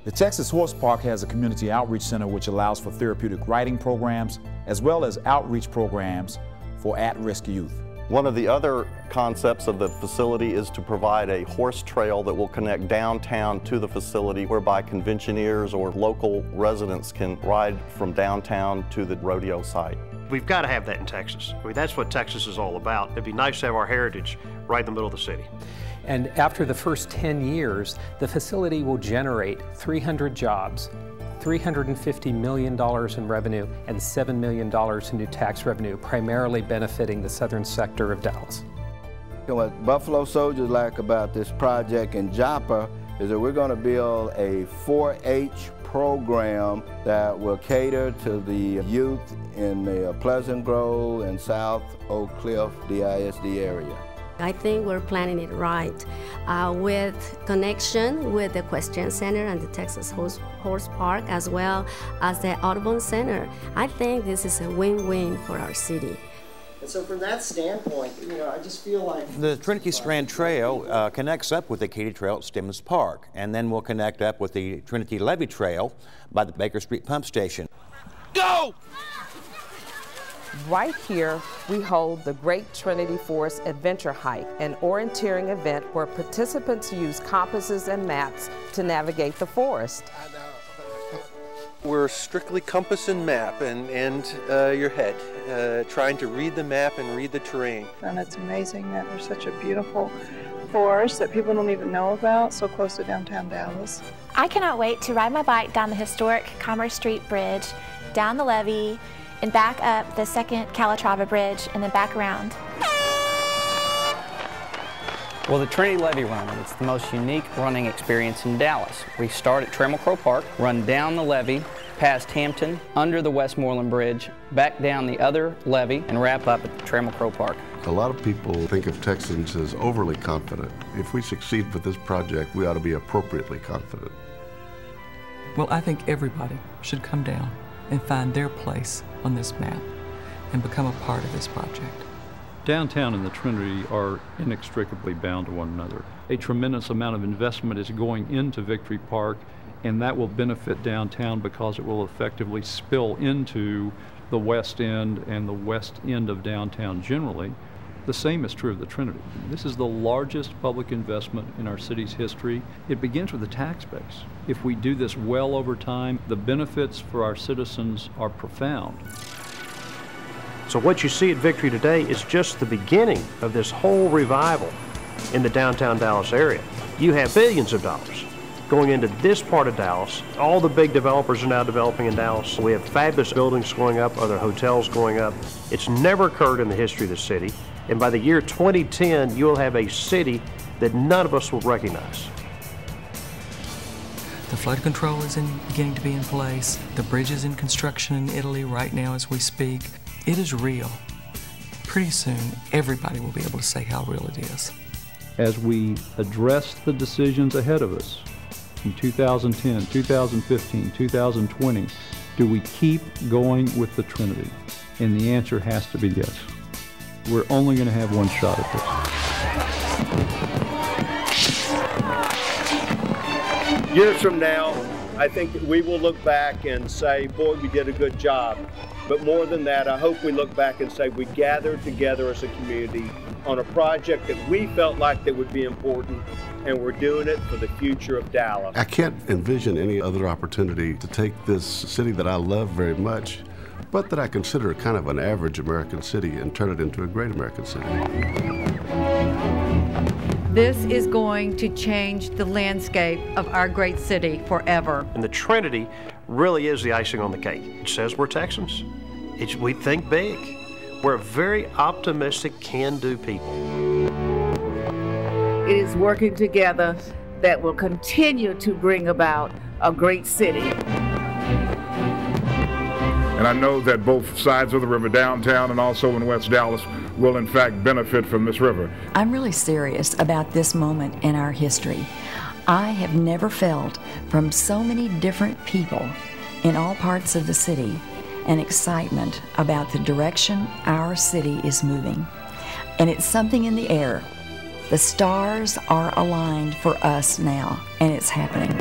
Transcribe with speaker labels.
Speaker 1: The Texas Horse Park has a community outreach center which allows for therapeutic riding programs as well as outreach programs for at-risk youth.
Speaker 2: One of the other concepts of the facility is to provide a horse trail that will connect downtown to the facility, whereby conventioneers or local residents can ride from downtown to the rodeo site.
Speaker 3: We've got to have that in Texas. I mean, that's what Texas is all about. It'd be nice to have our heritage right in the middle of the city.
Speaker 4: And after the first 10 years, the facility will generate 300 jobs, $350 million in revenue, and $7 million in new tax revenue, primarily benefiting the southern sector of Dallas.
Speaker 5: What Buffalo Soldiers like about this project in Joppa is that we're going to build a 4-H program that will cater to the youth in the Pleasant Grove and South Oak Cliff DISD area.
Speaker 6: I think we're planning it right with connection with the Equestrian Center and the Texas Horse Park, as well as the Audubon Center. I think this is a win-win for our city.
Speaker 7: And so from that standpoint, I just feel like...
Speaker 8: The Trinity Strand Trail connects up with the Katy Trail at Stemmons Park, and then we'll connect up with the Trinity Levee Trail by the Baker Street Pump Station.
Speaker 9: Go! Right here, we hold the Great Trinity Forest Adventure Hike, an orienteering event where participants use compasses and maps to navigate the forest.
Speaker 10: We're strictly compass and map and your head, trying to read the map and read the terrain.
Speaker 11: And it's amazing that there's such a beautiful forest that people don't even know about, so close to downtown Dallas.
Speaker 12: I cannot wait to ride my bike down the historic Commerce Street Bridge, down the levee, and back up the second Calatrava Bridge, and then back around.
Speaker 13: Well, the Trinity Levee Run, it's the most unique running experience in Dallas. We start at Trammell Crow Park, run down the levee, past Hampton, under the Westmoreland Bridge, back down the other levee, and wrap up at Trammell Crow Park.
Speaker 14: A lot of people think of Texans as overly confident. If we succeed with this project, we ought to be appropriately confident.
Speaker 15: Well, I think everybody should come down and find their place on this map and become a part of this project.
Speaker 16: Downtown and the Trinity are inextricably bound to one another. A tremendous amount of investment is going into Victory Park, and that will benefit downtown because it will effectively spill into the west end and the west end of downtown generally. The same is true of the Trinity. This is the largest public investment in our city's history. It begins with the tax base. If we do this well over time, the benefits for our citizens are profound.
Speaker 3: So what you see at Victory today is just the beginning of this whole revival in the downtown Dallas area. You have billions of dollars going into this part of Dallas. All the big developers are now developing in Dallas. We have fabulous buildings going up, other hotels going up. It's never occurred in the history of the city. And by the year 2010, you'll have a city that none of us will recognize.
Speaker 15: The flood control is beginning to be in place. The bridge is in construction in Italy right now as we speak. It is real. Pretty soon, everybody will be able to say how real it is.
Speaker 16: As we address the decisions ahead of us in 2010, 2015, 2020, do we keep going with the Trinity? And the answer has to be yes. We're only going to have one shot at
Speaker 17: this. Years from now, I think that we will look back and say, boy, we did a good job. But more than that, I hope we look back and say we gathered together as a community on a project that we felt like that would be important, and we're doing it for the future of Dallas.
Speaker 14: I can't envision any other opportunity to take this city that I love very much, but that I consider kind of an average American city, and turn it into a great American city.
Speaker 18: This is going to change the landscape of our great city forever.
Speaker 3: And the Trinity really is the icing on the cake. It says we're Texans. We think big. We're very optimistic, can-do people.
Speaker 19: It is working together that will continue to bring about a great city.
Speaker 20: And I know that both sides of the river, downtown and also in West Dallas, will in fact benefit from this river.
Speaker 8: I'm really serious about this moment in our history. I have never felt from so many different people in all parts of the city an excitement about the direction our city is moving. And it's something in the air. The stars are aligned for us now, and it's happening.